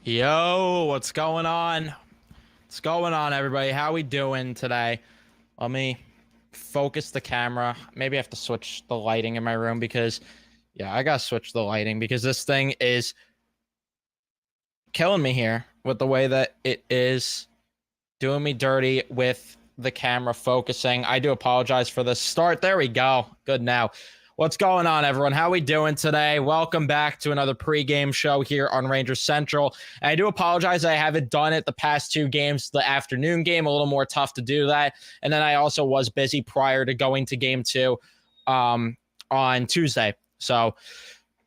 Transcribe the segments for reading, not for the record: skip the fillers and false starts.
Yo, what's going on? What's going on, everybody? How we doing today? Let me focus the camera. Maybe I have to switch the lighting in my room because, yeah, I gotta switch the lighting because this thing is killing me here with the way that it is doing me dirty with the camera focusing. I do apologize for the start. There we go. Good now. What's going on, everyone? How we doing today? Welcome back to another pregame show here on Rangers Central. And I do apologize I haven't done it the past two games. The afternoon game, a little more tough to do that. And then I also was busy prior to going to game two on Tuesday. So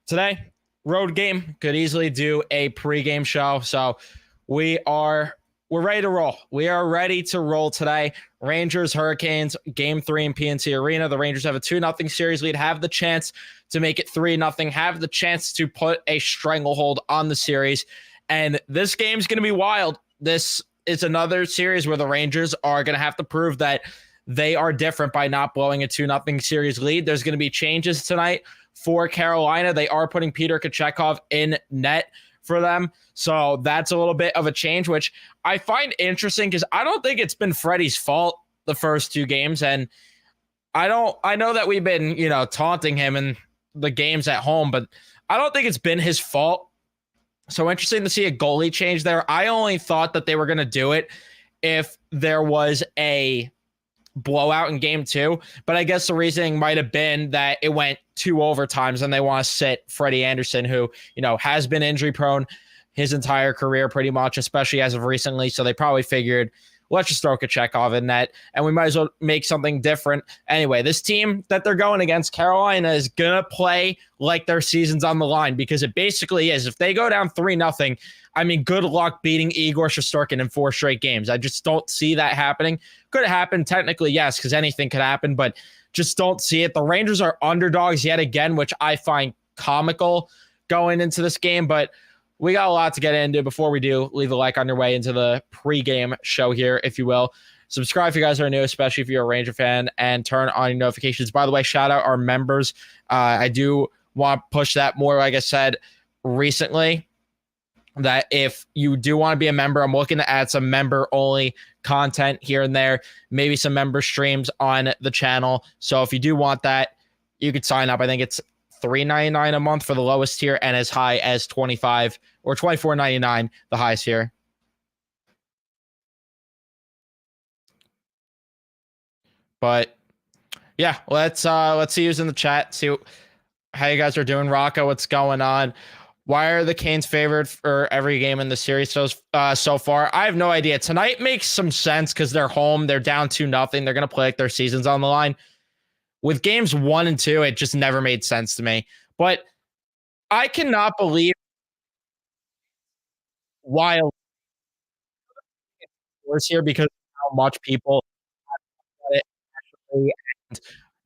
today, road game, could easily do a pregame show. So we're ready to roll. We are ready to roll today. Rangers, Hurricanes, game 3 in PNC Arena. The Rangers have a 2-0 series lead, have the chance to make it 3-0, have the chance to put a stranglehold on the series. And this game's going to be wild. This is another series where the Rangers are going to have to prove that they are different by not blowing a 2-0 series lead. There's going to be changes tonight for Carolina. They are putting Peter Kochetkov in net for them. So that's a little bit of a change, which I find interesting because I don't think it's been Freddie's fault the first two games. And I know that we've been, taunting him in the games at home, but I don't think it's been his fault. So interesting to see a goalie change there. I only thought that they were going to do it if there was a blowout in game 2, but I guess the reasoning might have been that it went 2 overtimes and they want to sit Freddie Anderson, who, has been injury prone his entire career pretty much, especially as of recently. So they probably figured, let's just throw Kochetkov in net and we might as well make something different. Anyway, this team that they're going against, Carolina, is going to play like their season's on the line because it basically is. If they go down 3-0, I mean, good luck beating Igor Shesterkin in 4 straight games. I just don't see that happening. Could it happen? Technically, yes, because anything could happen, but just don't see it. The Rangers are underdogs yet again, which I find comical going into this game, but we got a lot to get into. Before we do, leave a like on your way into the pregame show here, if you will. Subscribe if you guys are new, especially if you're a Ranger fan, and turn on your notifications. By the way, shout out our members. I do want to push that more, like I said recently, that if you do want to be a member, I'm looking to add some member-only content here and there, maybe some member streams on the channel. So if you do want that, you could sign up. I think it's $3.99 a month for the lowest tier and as high as $25 or $24.99, the highest tier. But yeah, let's see who's in the chat, see how you guys are doing. Rocco, what's going on? Why are the Canes favored for every game in the series so far? I have no idea. Tonight makes some sense because they're home. They're down 2-0. They're going to play like their season's on the line. With games 1 and 2, it just never made sense to me. But I cannot believe why worse here because of how much people it actually,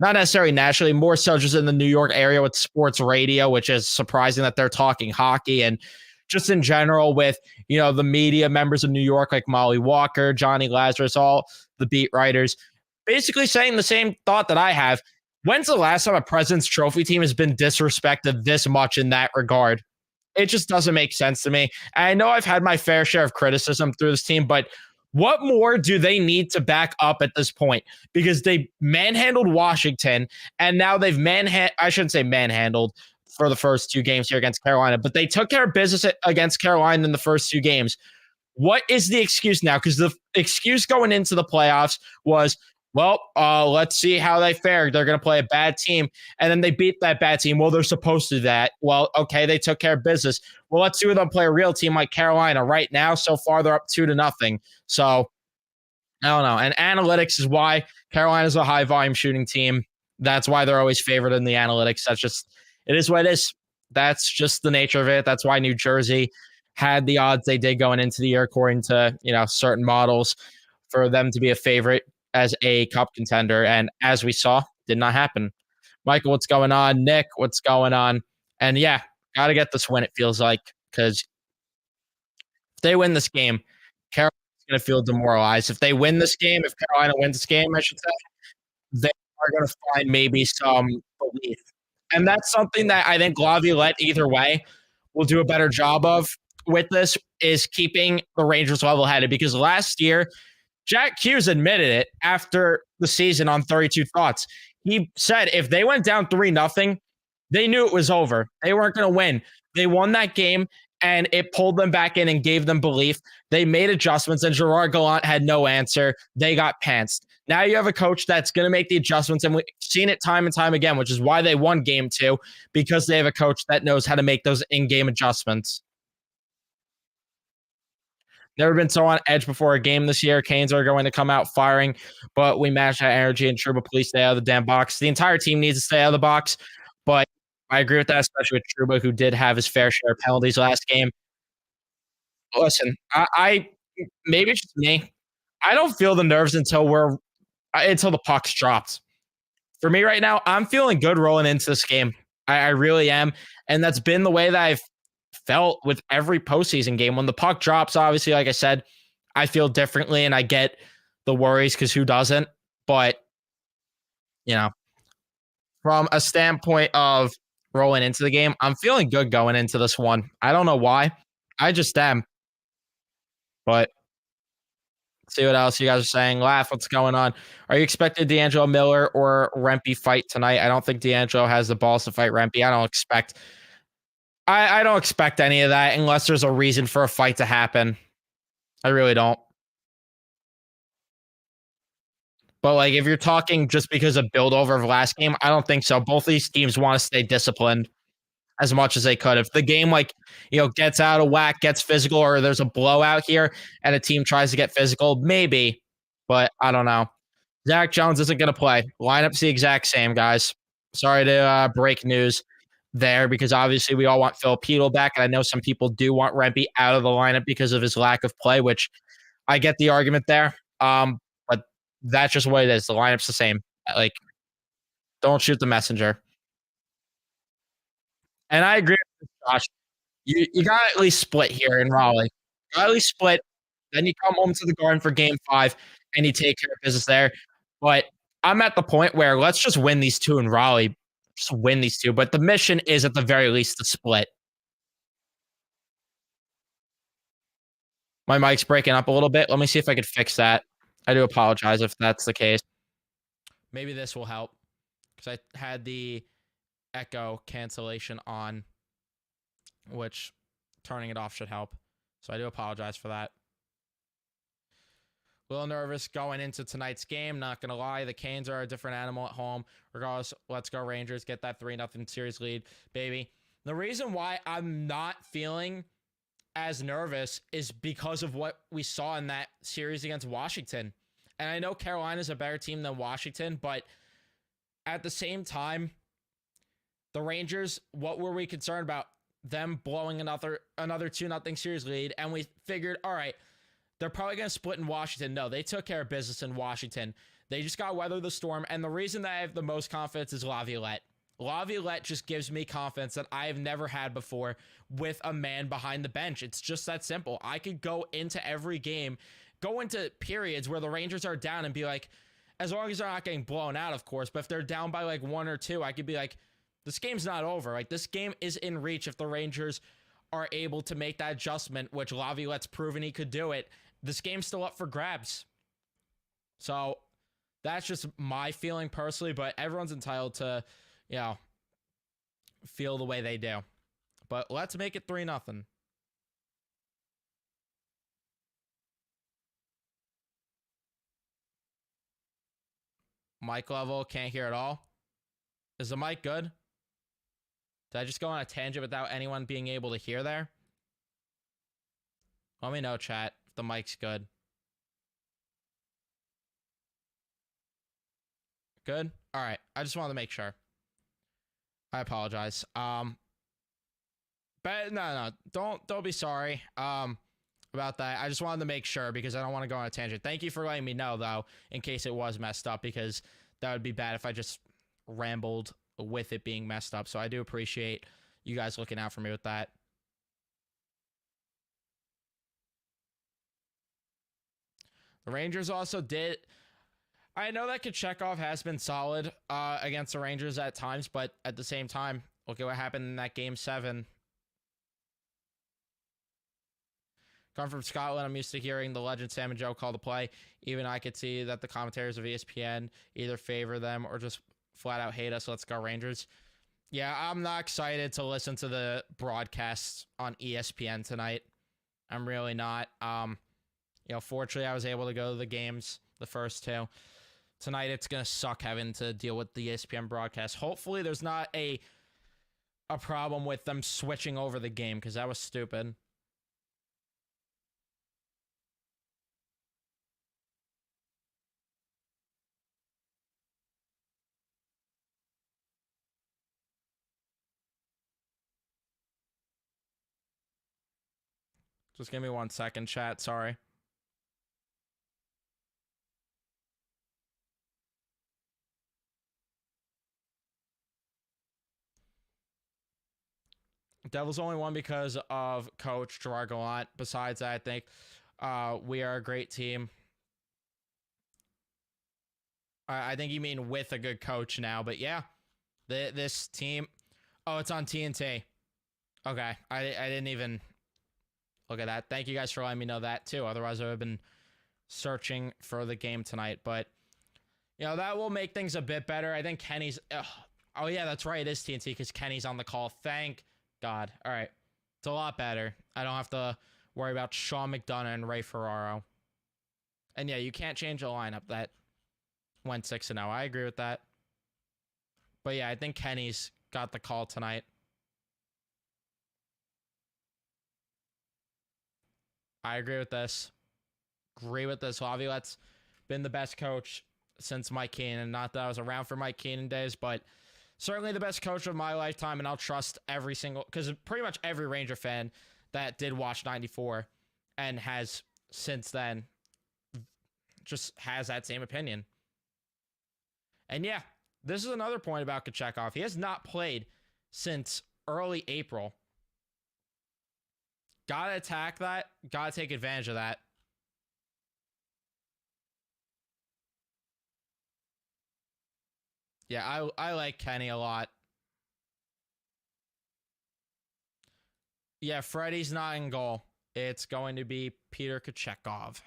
not necessarily nationally, more so just in the New York area with sports radio, which is surprising that they're talking hockey, and just in general with, the media members of New York like Molly Walker, Johnny Lazarus, all the beat writers, basically saying the same thought that I have. When's the last time a President's Trophy team has been disrespected this much in that regard? It just doesn't make sense to me. And I know I've had my fair share of criticism through this team, but what more do they need to back up at this point? Because they manhandled Washington, and now they've I shouldn't say manhandled for the first 2 games here against Carolina, but they took care of business against Carolina in the first 2 games. What is the excuse now? Because the excuse going into the playoffs was, well, let's see how they fare. They're going to play a bad team. And then they beat that bad team. Well, they're supposed to do that. Well, okay, they took care of business. Well, let's see them play a real team like Carolina. Right now, so far, they're up 2-0. So, I don't know. And analytics is why Carolina's a high-volume shooting team. That's why they're always favored in the analytics. It is what it is. That's just the nature of it. That's why New Jersey had the odds they did going into the year, according to, certain models, for them to be a favorite as a cup contender. And as we saw, did not happen. Michael, what's going on? Nick, what's going on? And yeah, got to get this win, it feels like, because if they win this game, Carolina's going to feel demoralized. If they win this game, if Carolina wins this game, I should say, they are going to find maybe some belief. And that's something that I think Laviolette, either way, will do a better job of. with this is keeping the Rangers level headed because last year Jack Hughes admitted it after the season on 32 Thoughts. He said if they went down 3-0, they knew it was over. They weren't going to win. They won that game and it pulled them back in and gave them belief. They made adjustments and Gerard Gallant had no answer. They got pantsed. Now you have a coach that's going to make the adjustments, and we've seen it time and time again, which is why they won game 2 because they have a coach that knows how to make those in-game adjustments. Never been so on edge before a game this year. Canes are going to come out firing, but we match that energy and Trouba, please stay out of the damn box. The entire team needs to stay out of the box, but I agree with that, especially with Trouba, who did have his fair share of penalties last game. Listen, I maybe it's just me. I don't feel the nerves until the puck's dropped. For me right now, I'm feeling good rolling into this game. I really am, and that's been the way that I've felt with every postseason game. When the puck drops, obviously, like I said, I feel differently, and I get the worries because who doesn't? But you know, from a standpoint of rolling into the game, I'm feeling good going into this one. I don't know why. I just am. But see what else you guys are saying. Laugh, what's going on? Are you expecting D'Angelo Miller or Rempe fight tonight? I don't think D'Angelo has the balls to fight Rempe. I don't expect any of that unless there's a reason for a fight to happen. I really don't. But like if you're talking just because of build over of last game, I don't think so. Both these teams want to stay disciplined as much as they could. If the game gets out of whack, gets physical, or there's a blowout here and a team tries to get physical, maybe. But I don't know. Zach Jones isn't going to play. Lineup's the exact same, guys. Sorry to break news there because obviously we all want Filipino back, and I know some people do want Rempe out of the lineup because of his lack of play, which I get the argument there. But that's just what it is. The lineup's the same. Like, don't shoot the messenger. And I agree with Josh. You got to at least split here in Raleigh. You got to at least split. Then you come home to the Garden for Game 5, and you take care of business there. But I'm at the point where let's just win these two in Raleigh. Just win these two. But the mission is at the very least to split. My mic's breaking up a little bit. Let me see if I could fix that. I do apologize if that's the case. Maybe this will help because I had the echo cancellation on, which turning it off should help. So I do apologize for that. A little nervous going into tonight's game. Not going to lie. The Canes are a different animal at home. Regardless, let's go Rangers. Get that 3-0 series lead, baby. The reason why I'm not feeling as nervous is because of what we saw in that series against Washington. And I know Carolina's a better team than Washington, but at the same time, the Rangers, what were we concerned about? Them blowing another 2-0 series lead, and we figured, all right, they're probably going to split in Washington. No, they took care of business in Washington. They just got to weather the storm, and the reason that I have the most confidence is Laviolette. Laviolette just gives me confidence that I have never had before with a man behind the bench. It's just that simple. I could go into every game, go into periods where the Rangers are down and be like, as long as they're not getting blown out, of course, but if they're down by like 1 or 2, I could be like, this game's not over. Like, this game is in reach if the Rangers are able to make that adjustment, which Laviolette's proven he could do it. This game's still up for grabs. So that's just my feeling personally, but everyone's entitled to, feel the way they do. But let's make it 3-0. Mic level, can't hear at all. Is the mic good? Did I just go on a tangent without anyone being able to hear there? Let me know, chat, if the mic's good. Good? All right. I just wanted to make sure. I apologize. But no, don't be sorry about that. I just wanted to make sure because I don't want to go on a tangent. Thank you for letting me know, though, in case it was messed up, because that would be bad if I just rambled with it being messed up. So I do appreciate you guys looking out for me with that. The Rangers also did. I know that Kochetkov has been solid against the Rangers at times, but at the same time, look at what happened in that Game 7. Come from Scotland, I'm used to hearing the legend Sam and Joe call the play. Even I could see that the commentators of ESPN either favor them or just flat out hate us. Let's go Rangers. Yeah, I'm not excited to listen to the broadcasts on ESPN tonight. I'm really not. Fortunately, I was able to go to the games, the first two. Tonight, it's going to suck having to deal with the ESPN broadcast. Hopefully, there's not a problem with them switching over the game, because that was stupid. Just give me 1 second, chat. Sorry. Devils only won because of Coach Gerard Gallant. Besides that, I think we are a great team. I think you mean with a good coach now, but yeah, this team. Oh, it's on TNT. Okay, I didn't even look at that. Thank you guys for letting me know that too. Otherwise, I would have been searching for the game tonight. But that will make things a bit better. I think Kenny's. Oh yeah, that's right. It is TNT because Kenny's on the call. Thank God. All right, it's a lot better. I don't have to worry about Sean McDonough and Ray Ferraro. And yeah, you can't change a lineup that went 6-0. I agree with that. But yeah, I think Kenny's got the call tonight. I agree with this. Agree with this. Laviolette's been the best coach since Mike Keenan. Not that I was around for Mike Keenan days, but certainly the best coach of my lifetime, and I'll trust every single... Because pretty much every Ranger fan that did watch 94 and has since then just has that same opinion. And yeah, this is another point about Kochetkov. He has not played since early April. Gotta attack that. Gotta take advantage of that. Yeah, I like Kenny a lot. Yeah, Freddie's not in goal. It's going to be Peter Kochetkov.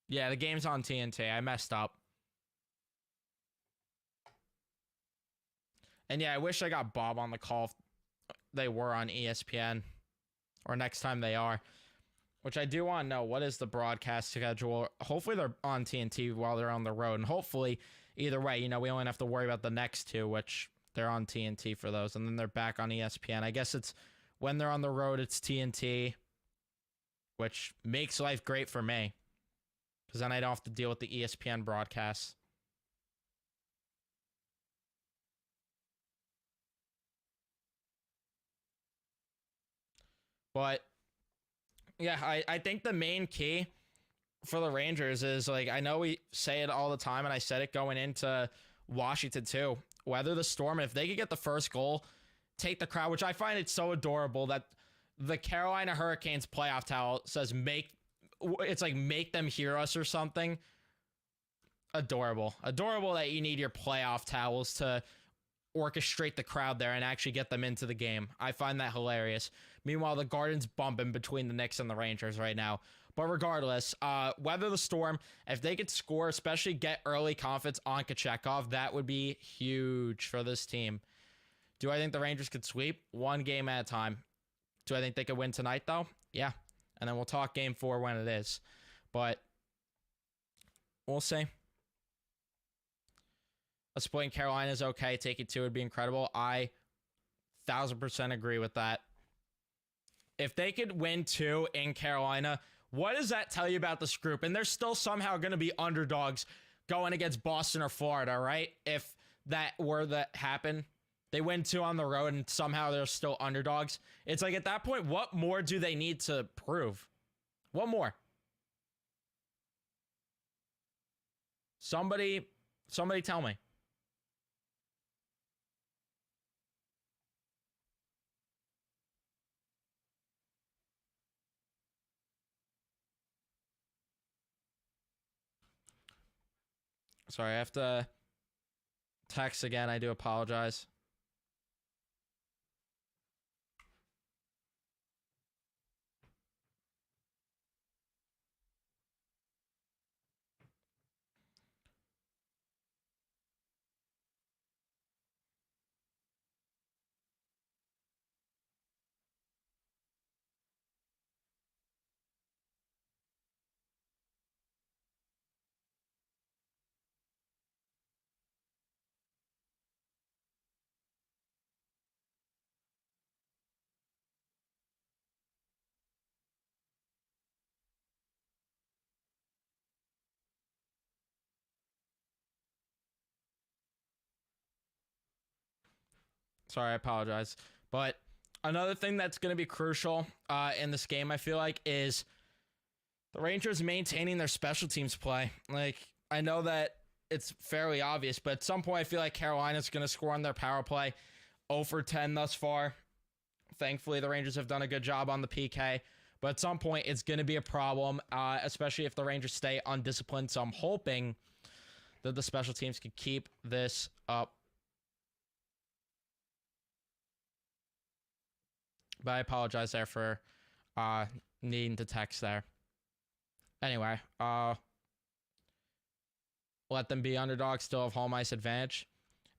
Yeah, the game's on TNT. I messed up. And yeah, I wish I got Bob on the call if they were on ESPN. Or next time they are. Which I do want to know, what is the broadcast schedule? Hopefully they're on TNT while they're on the road. And hopefully, either way, we only have to worry about the next two, which they're on TNT for those. And then they're back on ESPN. I guess it's when they're on the road, it's TNT. Which makes life great for me. Because then I don't have to deal with the ESPN broadcasts. But yeah, I think the main key for the Rangers is, I know we say it all the time, and I said it going into Washington too. Weather the storm. If they could get the first goal, take the crowd, which I find it so adorable that the Carolina Hurricanes playoff towel says make them hear us or something. Adorable. Adorable that you need your playoff towels to orchestrate the crowd there and actually get them into the game. I find that hilarious. Meanwhile, the Garden's bumping between the Knicks and the Rangers right now. But regardless, weather the storm. If they could score, especially get early confidence on Kochetkov, that would be huge for this team. Do I think the Rangers could sweep? One game at a time. Do I think they could win tonight, though? Yeah. And then we'll talk game 4 when it is. But we'll see. A split in Carolina is okay. Taking 2 would be incredible. I 1000% agree with that. If they could win 2 in Carolina, what does that tell you about this group? And they're still somehow going to be underdogs going against Boston or Florida, right? If that were to happen, they win 2 on the road and somehow they're still underdogs. It's like, at that point, what more do they need to prove? What more? Somebody tell me. Sorry, I have to text again. I do apologize. Sorry, I apologize. But another thing that's going to be crucial in this game, I feel like, is the Rangers maintaining their special teams play. Like, I know that it's fairly obvious, but at some point I feel like Carolina's going to score on their power play. 0 for 10 thus far. Thankfully, the Rangers have done a good job on the PK. But at some point, it's going to be a problem, especially if the Rangers stay undisciplined. So I'm hoping that the special teams can keep this up. But I apologize there for needing to text there. Anyway, let them be underdogs, still have home ice advantage.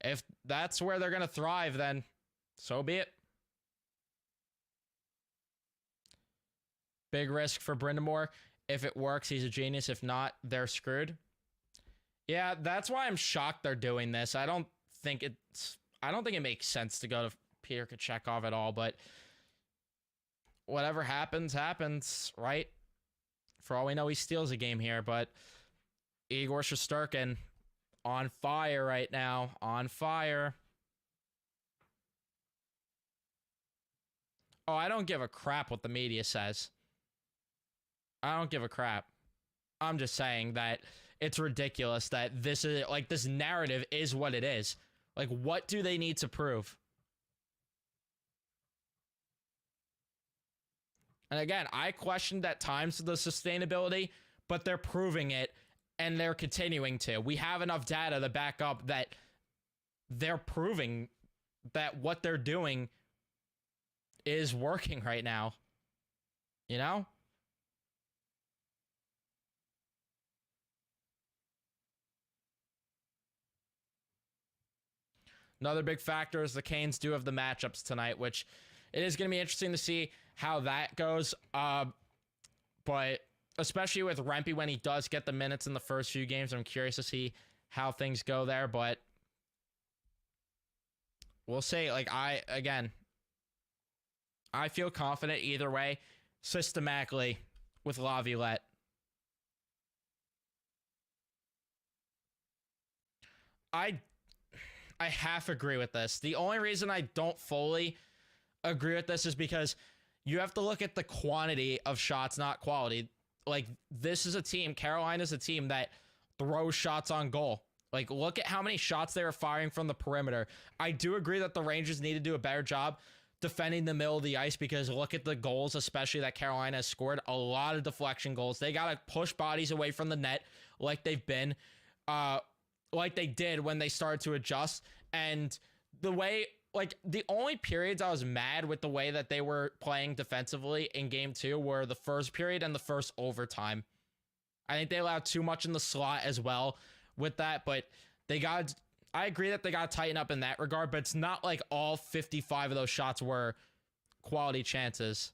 If that's where they're going to thrive, then so be it. Big risk for Brind'Amour. If it works, he's a genius. If not, they're screwed. Yeah, that's why I'm shocked they're doing this. I don't think it makes sense to go to Peter Kochetkov at all, but whatever happens, happens, right? For all we know, he steals a game here, but Igor Shesterkin on fire right now. On fire. Oh, I don't give a crap what the media says. I don't give a crap. I'm just saying that it's ridiculous that this is like this narrative is what it is. Like, what do they need to prove? And again, I questioned at times the sustainability, but they're proving it and they're continuing to. We have enough data to back up that they're proving that what they're doing is working right now. You know? Another big factor is the Canes do have the matchups tonight, which it is going to be interesting to see how that goes. But especially with Rempe when he does get the minutes in the first few games, I'm curious to see how things go there. But we'll see. Like, I feel confident either way, systematically, with Laviolette. I half agree with this. The only reason I don't fully agree with this is because you have to look at the quantity of shots, not quality. Like, this is a team, Carolina's a team that throws shots on goal. Like, look at how many shots they were firing from the perimeter. I do agree that the Rangers need to do a better job defending the middle of the ice, because look at the goals, especially that Carolina has scored. A lot of deflection goals. They got to push bodies away from the net like they've been. Like they did when they started to adjust. And the way, like, the only periods I was mad with the way that they were playing defensively in game 2 were the first period and the first overtime. I think they allowed too much in the slot as well with that, but I agree that they got to tighten up in that regard, but it's not like all 55 of those shots were quality chances.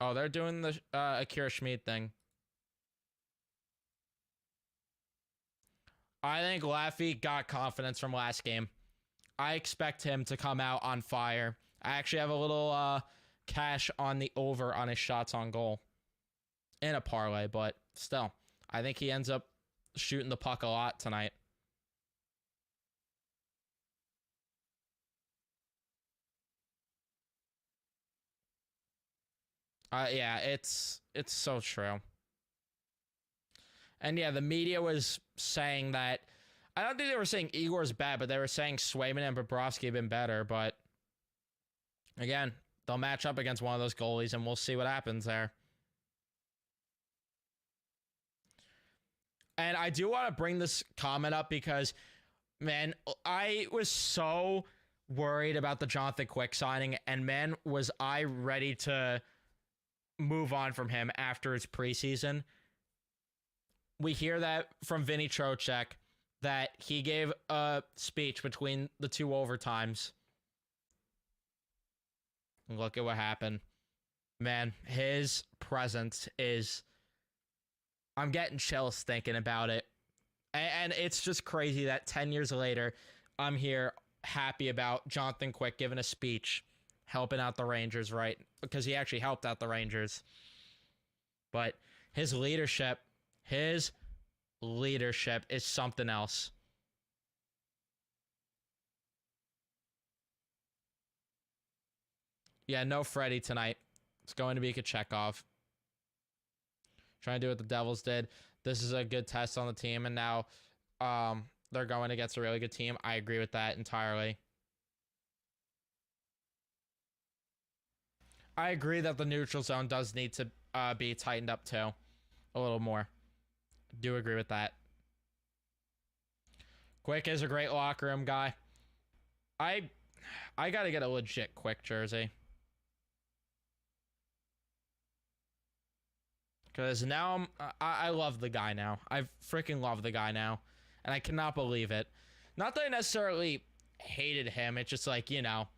Oh, they're doing the Akira Schmid thing. I think Laffy got confidence from last game. I expect him to come out on fire. I actually have a little cash on the over on his shots on goal in a parlay, but still, I think he ends up shooting the puck a lot tonight. Yeah, it's so true. And yeah, the media was saying that, I don't think they were saying Igor's bad, but they were saying Swayman and Bobrovsky have been better. But again, they'll match up against one of those goalies, and we'll see what happens there. And I do want to bring this comment up because, man, I was so worried about the Jonathan Quick signing, and man, was I ready to move on from him after his preseason. We hear that from Vinny Trocheck that he gave a speech between the 2 overtimes. Look at what happened. Man, his presence is... I'm getting chills thinking about it. And it's just crazy that 10 years later, I'm here happy about Jonathan Quick giving a speech, helping out the Rangers, right? Because he actually helped out the Rangers. But his leadership leadership is something else. Yeah, no Freddie tonight. It's going to be Kochetkov. Trying to do what the Devils did. This is a good test on the team, and now they're going against a really good team. I agree with that entirely. I agree that the neutral zone does need to be tightened up too. A little more. Do agree with that. Quick is a great locker room guy. I gotta get a legit Quick jersey. Because now I love the guy now. I freaking love the guy now. And I cannot believe it. Not that I necessarily hated him. It's just like, you know.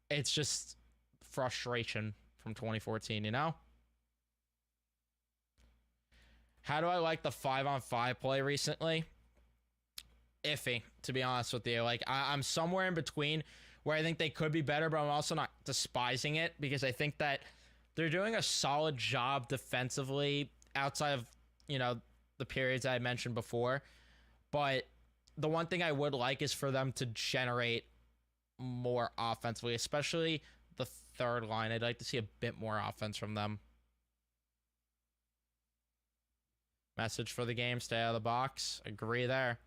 It's just frustration from 2014, you know? How do I like the 5-on-5 play recently? Iffy, to be honest with you. Like, I'm somewhere in between where I think they could be better, but I'm also not despising it because I think that they're doing a solid job defensively outside of, you know, the periods I mentioned before. But the one thing I would like is for them to generate more offensively, especially the third line. I'd like to see a bit more offense from them. Message for the game, stay out of the box. Agree there.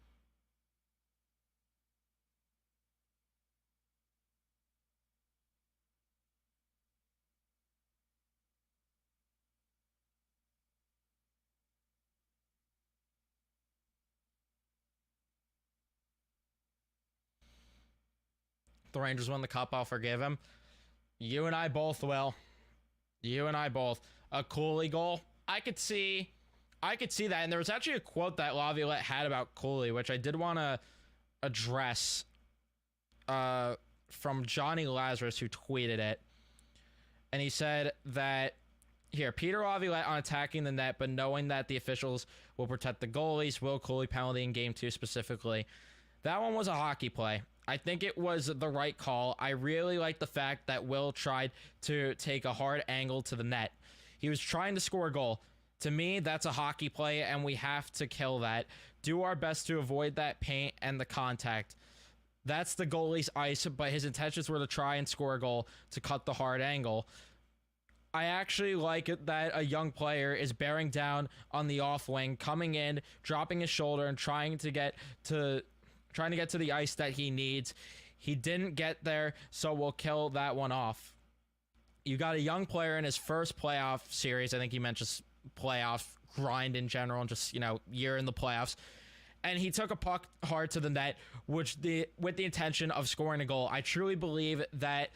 The Rangers win the cup, I'll forgive him. You and I both will. You and I both. A Cooley goal. I could see that. And there was actually a quote that Laviolette had about Cooley, which I did want to address from Johnny Lazarus, who tweeted it. And he said that, here, Peter Laviolette on attacking the net, but knowing that the officials will protect the goalies, Will Cooley penalty in game 2 specifically. That one was a hockey play. I think it was the right call. I really like the fact that Will tried to take a hard angle to the net. He was trying to score a goal. To me, that's a hockey play, and we have to kill that. Do our best to avoid that paint and the contact. That's the goalie's ice, but his intentions were to try and score a goal to cut the hard angle. I actually like it that a young player is bearing down on the off wing, coming in, dropping his shoulder, and trying to get to the ice that he needs. He didn't get there, so we'll kill that one off. You got a young player in his first playoff series. I think he meant just playoff grind in general and just, you know, year in the playoffs. And he took a puck hard to the net, with the intention of scoring a goal. I truly believe that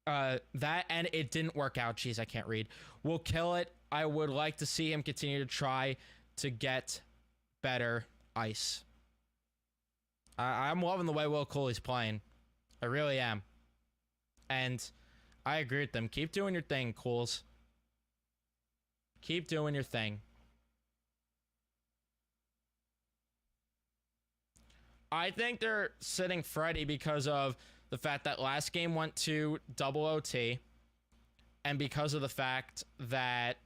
that and it didn't work out. Jeez, I can't read. We'll kill it. I would like to see him continue to try to get better ice. I'm loving the way Will Cooley's playing. I really am. And I agree with them. Keep doing your thing, Cools. Keep doing your thing. I think they're sitting Freddie because of the fact that last game went to double OT. And because of the fact that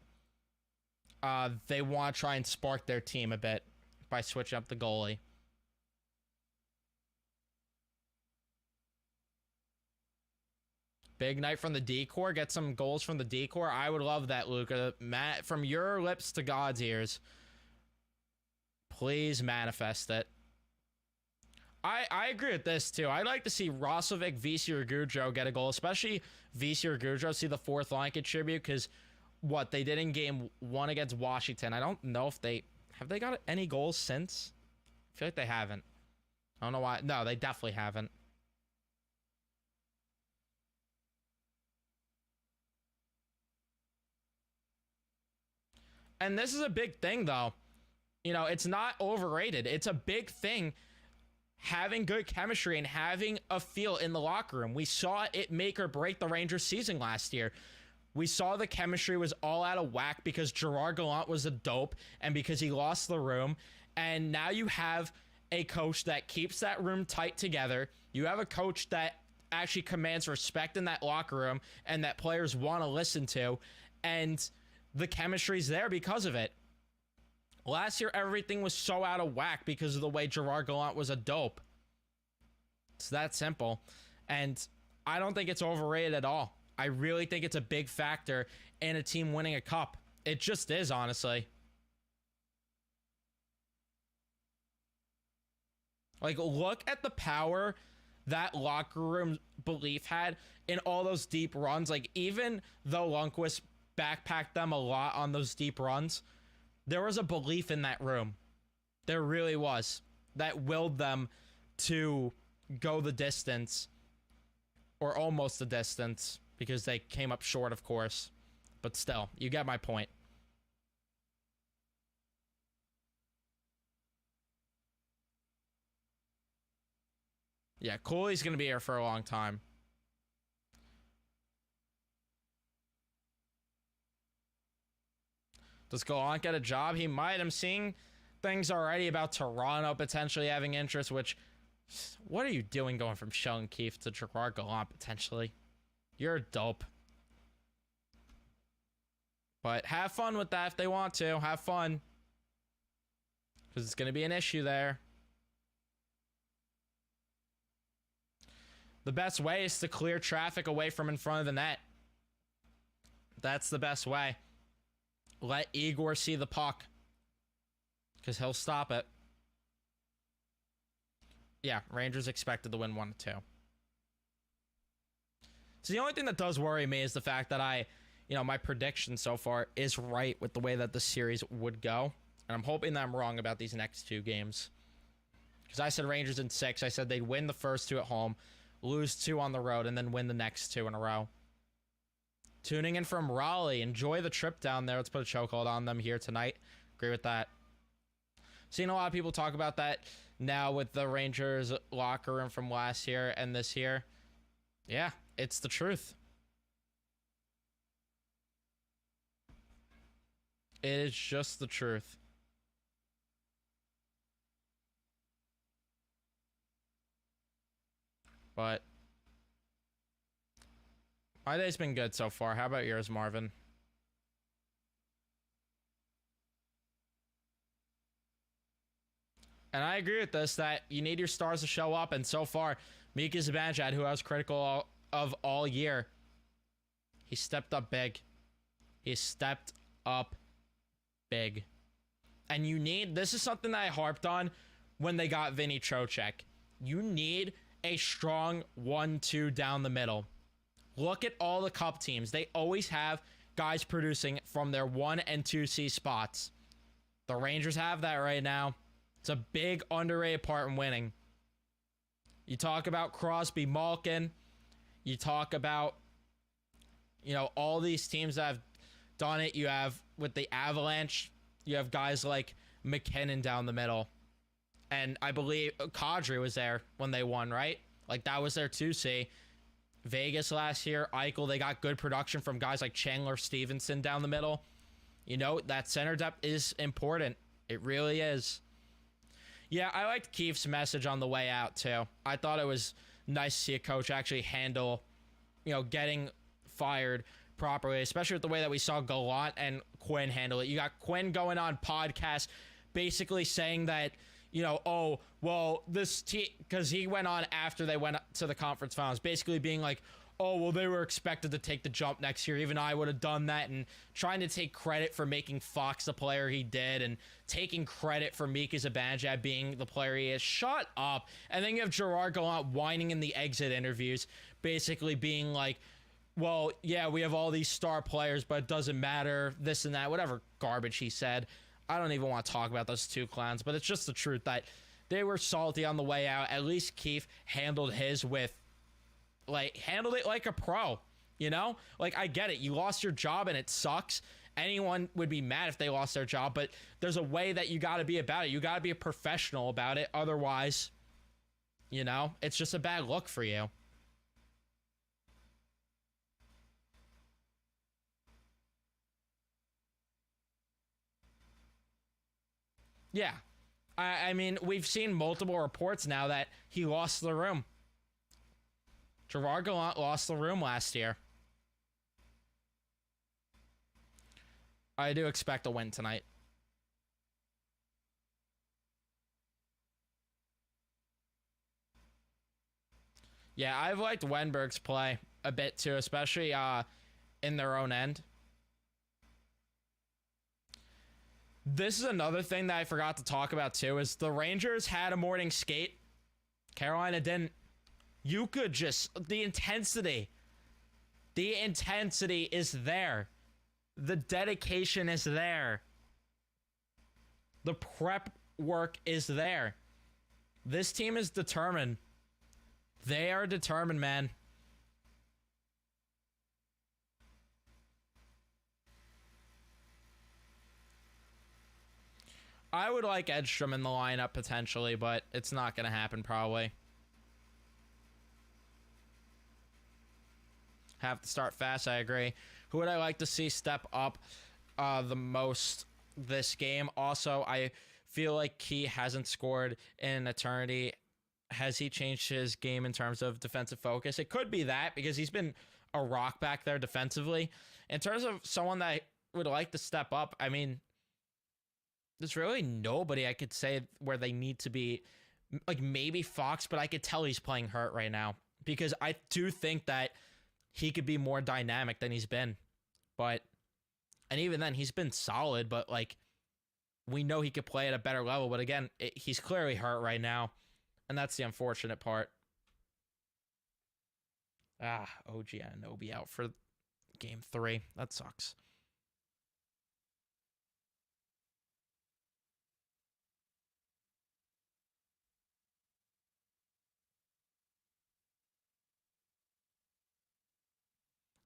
they want to try and spark their team a bit by switching up the goalie. Big night from the D-Corps. Get some goals from the D-Corps. I would love that, Luca. Matt, from your lips to God's ears, please manifest it. I agree with this, too. I'd like to see Rosovic, Vesey, or Goudreau get a goal, especially Vesey or Goudreau. See the fourth line contribute, because what they did in game 1 against Washington, I don't know if they... Have they got any goals since? I feel like they haven't. I don't know why. No, they definitely haven't. And this is a big thing, though. You know, it's not overrated. It's a big thing, having good chemistry and having a feel in the locker room. We saw it make or break the Rangers season last year. We saw the chemistry was all out of whack because Gerard Gallant was a dope and because he lost the room. And now you have a coach that keeps that room tight together. You have a coach that actually commands respect in that locker room and that players want to listen to. And the chemistry's there because of it. Last year, everything was so out of whack because of the way Gerard Gallant was a dope. It's that simple. And I don't think it's overrated at all. I really think it's a big factor in a team winning a cup. It just is, honestly. Like, look at the power that locker room belief had in all those deep runs. Like, even though Lundqvist backpacked them a lot on those deep runs, there was a belief in that room. There really was. That willed them to go the distance, or almost the distance, because they came up short, of course. But still, you get my point. Yeah, Cooley's going to be here for a long time. Does Gallant get a job? He might. I'm seeing things already about Toronto potentially having interest, which... What are you doing going from Sheldon Keefe to Gerard Gallant potentially? You're dope. But have fun with that if they want to. Have fun. Because it's going to be an issue there. The best way is to clear traffic away from in front of the net. That's the best way. Let Igor see the puck. Because he'll stop it. Yeah, Rangers expected to win 1-2. So the only thing that does worry me is the fact that my prediction so far is right with the way that the series would go. And I'm hoping that I'm wrong about these next two games. Because I said Rangers in 6. I said they'd win the first 2 at home, lose 2 on the road, and then win the next 2 in a row. Tuning in from Raleigh. Enjoy the trip down there. Let's put a chokehold on them here tonight. Agree with that. Seen a lot of people talk about that now with the Rangers locker room from last year and this year. Yeah, it's the truth. It is just the truth. But my day's been good so far. How about yours, Marvin? And I agree with this, that you need your stars to show up. And so far, Mika Zibanejad, who I was critical of all year, he stepped up big. He stepped up big. And you need, this is something that I harped on when they got Vinny Trocheck. You need a strong 1-2 down the middle. Look at all the cup teams. They always have guys producing from their 1 and 2C spots. The Rangers have that right now. It's a big underrated part in winning. You talk about Crosby, Malkin. You talk about, all these teams that have done it. You have, with the Avalanche, you have guys like McKinnon down the middle. And I believe Kadri was there when they won, right? Like, that was their 2C. Vegas last year, Eichel, they got good production from guys like Chandler Stevenson down the middle. That center depth is important. It really is. Yeah, I liked Keefe's message on the way out, too. I thought it was nice to see a coach actually handle, getting fired properly, especially with the way that we saw Gallant and Quinn handle it. You got Quinn going on podcast basically saying that, this team, because he went on after they went to the conference finals, basically being like, they were expected to take the jump next year. Even I would have done that, and trying to take credit for making Fox the player he did and taking credit for Mika Zibanejad being the player he is. Shut up. And then you have Gerard Gallant whining in the exit interviews, basically being like, well, yeah, we have all these star players, but it doesn't matter, this and that, whatever garbage he said. I don't even want to talk about those two clowns, but it's just the truth that they were salty on the way out. At least Keefe handled his handled it like a pro, Like, I get it. You lost your job and it sucks. Anyone would be mad if they lost their job, but there's a way that you got to be about it. You got to be a professional about it. Otherwise, it's just a bad look for you. Yeah. I mean, we've seen multiple reports now that he lost the room. Gerard Gallant lost the room last year. I do expect a win tonight. Yeah, I've liked Wenberg's play a bit too, especially in their own end. This is another thing that I forgot to talk about too, is the Rangers had a morning skate. Carolina didn't. You could just, the intensity is there. The dedication is there. The prep work is there. This team is determined. They are determined, man. I would like Edstrom in the lineup potentially, but it's not going to happen probably. Have to start fast, I agree. Who would I like to see step up the most this game? Also, I feel like Key hasn't scored in an eternity. Has he changed his game in terms of defensive focus? It could be that, because he's been a rock back there defensively. In terms of someone that I would like to step up, I mean, there's really nobody I could say where they need to be. Like, maybe Fox, but I could tell he's playing hurt right now, because I do think that he could be more dynamic than he's been. But, and even then, he's been solid, but like, we know he could play at a better level. But again, he's clearly hurt right now, and that's the unfortunate part. OG Anunoby out for game 3. That sucks.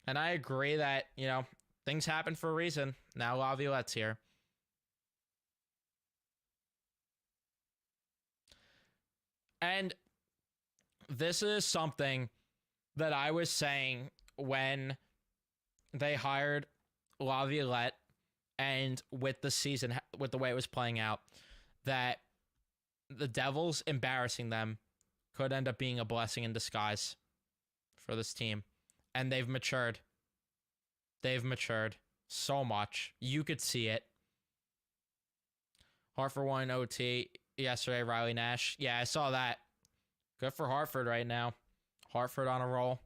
And I agree that, you know, things happen for a reason. Now Laviolette's here. And this is something that I was saying when they hired Laviolette, and with the season, with the way it was playing out, that the Devils embarrassing them could end up being a blessing in disguise for this team. And they've matured. They've matured so much. You could see it. Hartford won OT yesterday, Riley Nash. Yeah, I saw that. Good for Hartford right now. Hartford on a roll.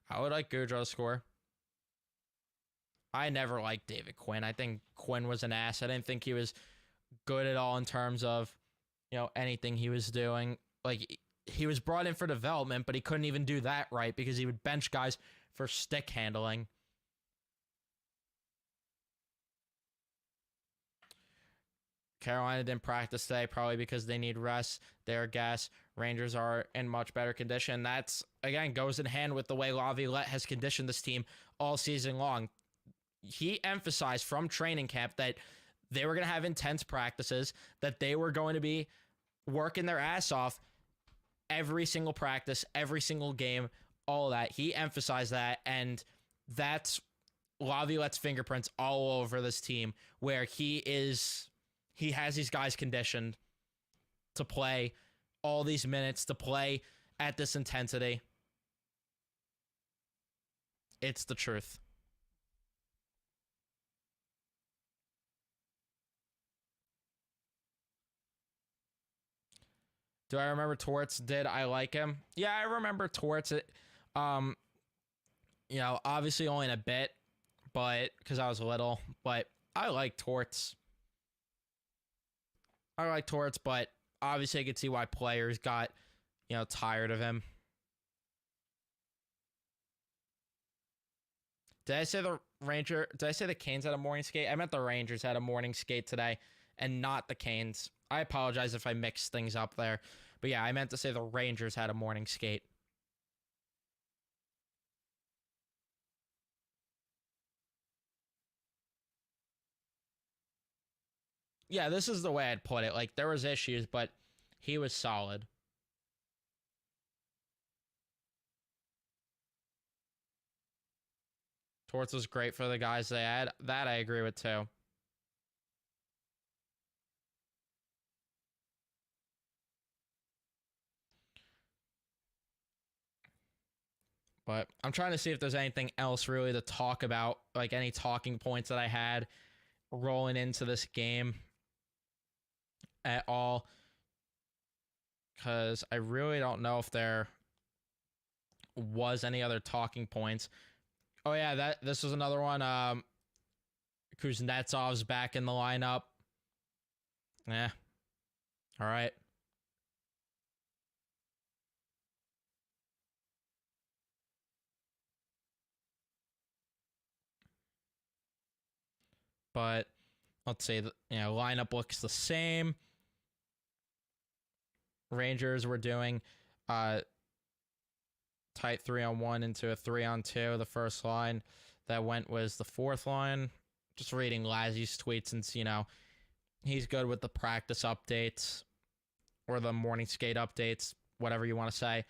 I would like Gaudreau to score. I never liked David Quinn. I think Quinn was an ass. I didn't think he was good at all in terms of, you know, anything he was doing. Like, he was brought in for development, but he couldn't even do that right, because he would bench guys for stick handling. Carolina didn't practice today, probably because they need rest. They're gas. Rangers are in much better condition. That's, again, goes in hand with the way Laviolette has conditioned this team all season long. He emphasized from training camp that they were going to have intense practices, that they were going to be working their ass off every single practice, every single game, all of that. He emphasized that, and that's Laviolette's fingerprints all over this team, where he has these guys conditioned to play all these minutes, to play at this intensity. It's the truth. Do I remember Torts? Did I like him? Yeah, I remember Torts. You know, obviously only in a bit, but because I was little. But I like Torts. But obviously I could see why players got, you know, tired of him. Did I say the Canes had a morning skate? I meant the Rangers had a morning skate today, and not the Canes. I apologize if I mixed things up there. But yeah, I meant to say the Rangers had a morning skate. Yeah, this is the way I'd put it. Like, there was issues, but he was solid. Torts was great for the guys they had. That I agree with too. But I'm trying to see if there's anything else really to talk about, like any talking points that I had rolling into this game at all. because I really don't know if there was any other talking points. Oh yeah, this was another one. Kuznetsov's back in the lineup. Yeah. All right. But let's say the lineup looks the same. Rangers were doing tight 3-on-1 into a 3-on-2. The first line that went was the fourth line. Just reading Lazzy's tweets since, he's good with the practice updates or the morning skate updates, whatever you want to say.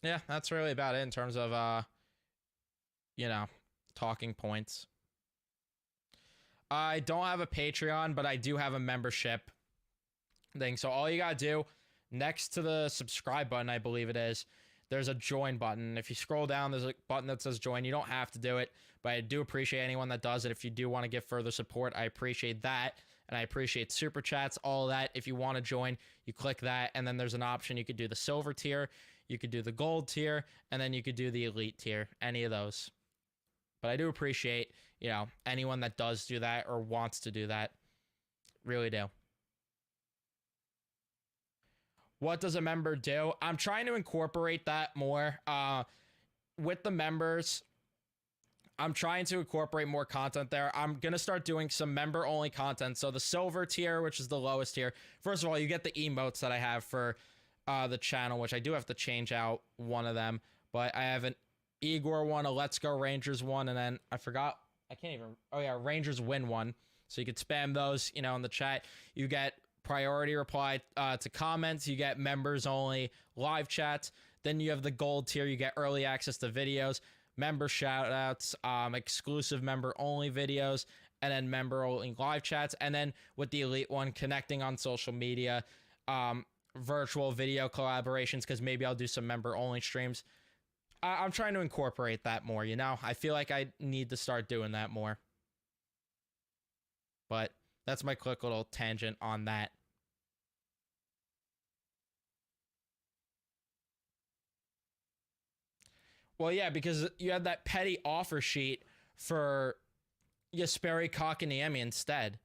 Yeah, that's really about it in terms of, talking points. I don't have a Patreon, but I do have a membership thing. So all you gotta do, next to the subscribe button, I believe it is, there's a join button. If you scroll down, there's a button that says join. You don't have to do it, but I do appreciate anyone that does it. If you do want to give further support, I appreciate that. And I appreciate super chats, all of that. If you want to join, you click that, and then there's an option. You could do the silver tier, you could do the gold tier, and then you could do the elite tier, any of those. But I do appreciate, anyone that does do that or wants to do that. Really do. What does a member do? I'm trying to incorporate that more. With the members, I'm trying to incorporate more content there. I'm going to start doing some member-only content. So the silver tier, which is the lowest tier, first of all, you get the emotes that I have for the channel, which I do have to change out one of them. But I have an Igor one, a Let's Go Rangers one, and then I forgot. I can't even. Oh, yeah, Rangers win one. So you could spam those, in the chat. You get priority reply to comments. You get members only live chats. Then you have the gold tier. You get early access to videos, member shout outs, exclusive member only videos, and then member only live chats. And then with the elite one, connecting on social media, virtual video collaborations, because maybe I'll do some member only streams. I'm trying to incorporate that more, I feel like I need to start doing that more. But that's my quick little tangent on that. Well, yeah, because you had that petty offer sheet for Jesperi Kotkaniemi instead.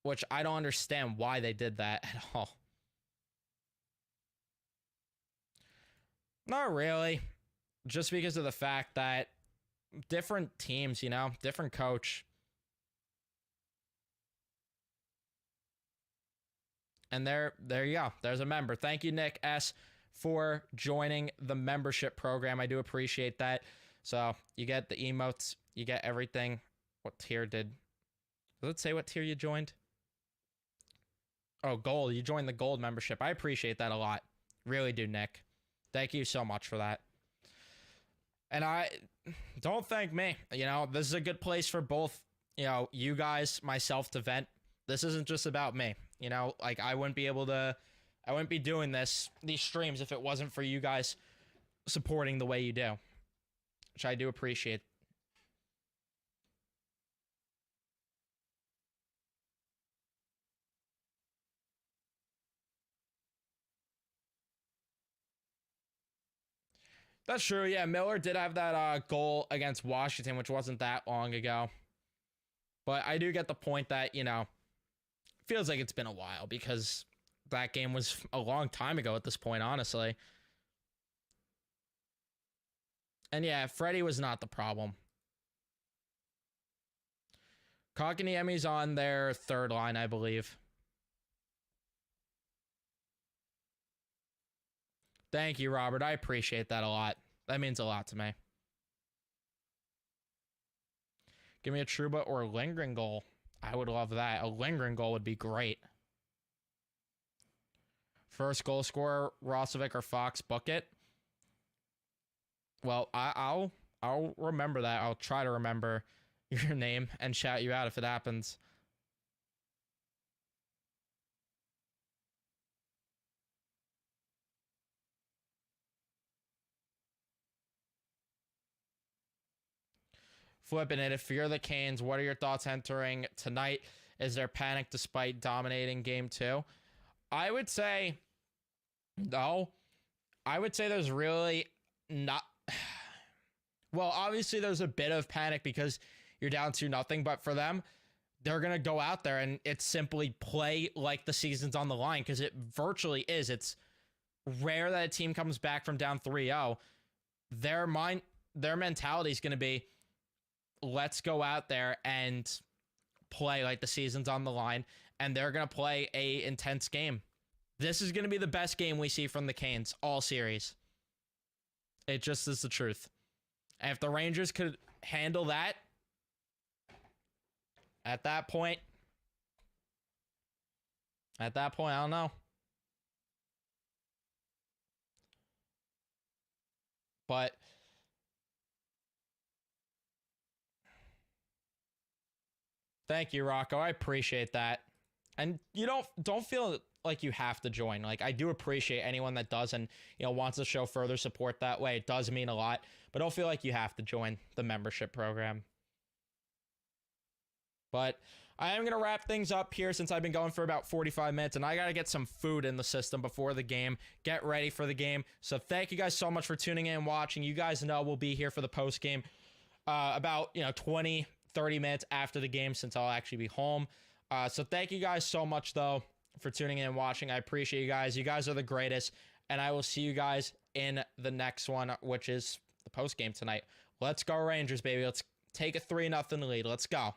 Which I don't understand why they did that at all. Not really. Just because of the fact that different teams, different coach. And there you go. There's a member. Thank you, Nick S., for joining the membership program. I do appreciate that. So you get the emotes, you get everything. What tier does it say what tier you joined? Oh, gold. You joined the gold membership. I appreciate that a lot. Really do, Nick. Thank you so much for that. And I don't thank me. This is a good place for both, you guys, myself to vent. This isn't just about me. I wouldn't be doing these streams if it wasn't for you guys supporting the way you do, which I do appreciate. That's true. Yeah, Miller did have that goal against Washington, which wasn't that long ago. But I do get the point that, feels like it's been a while because that game was a long time ago at this point, honestly. And yeah, Freddie was not the problem. Kotkaniemi's on their third line, I believe. Thank you, Robert. I appreciate that a lot. That means a lot to me. Give me a Trouba or a Lindgren goal. I would love that. A Lindgren goal would be great. First goal scorer, Rosovic or Fox, bucket. Well, I'll remember that. I'll try to remember your name and shout you out if it happens. flipping it. If you're the Canes, what are your thoughts entering tonight? Is there panic despite dominating game 2? I would say no. I would say there's really not. Well, obviously there's a bit of panic because you're down 2-0, but for them, they're going to go out there and it's simply play like the season's on the line, because it virtually is. It's rare that a team comes back from down 3-0. Their mentality is going to be, let's go out there and play like the season's on the line, and they're going to play a intense game. This is going to be the best game we see from the Canes all series. It just is the truth. And if the Rangers could handle that, at that point, I don't know. But thank you, Rocco. I appreciate that. And you don't feel like you have to join. Like, I do appreciate anyone that does and, wants to show further support that way. It does mean a lot, but don't feel like you have to join the membership program. But I am going to wrap things up here since I've been going for about 45 minutes, and I got to get some food in the system before the game, get ready for the game. So thank you guys so much for tuning in and watching. You guys know we'll be here for the post game about 20, 30 minutes after the game, since I'll actually be home. So thank you guys so much, though, for tuning in and watching. I appreciate you guys. You guys are the greatest, and I will see you guys in the next one, which is the post game tonight. Let's go Rangers, baby. Let's take a 3-0 lead. Let's go.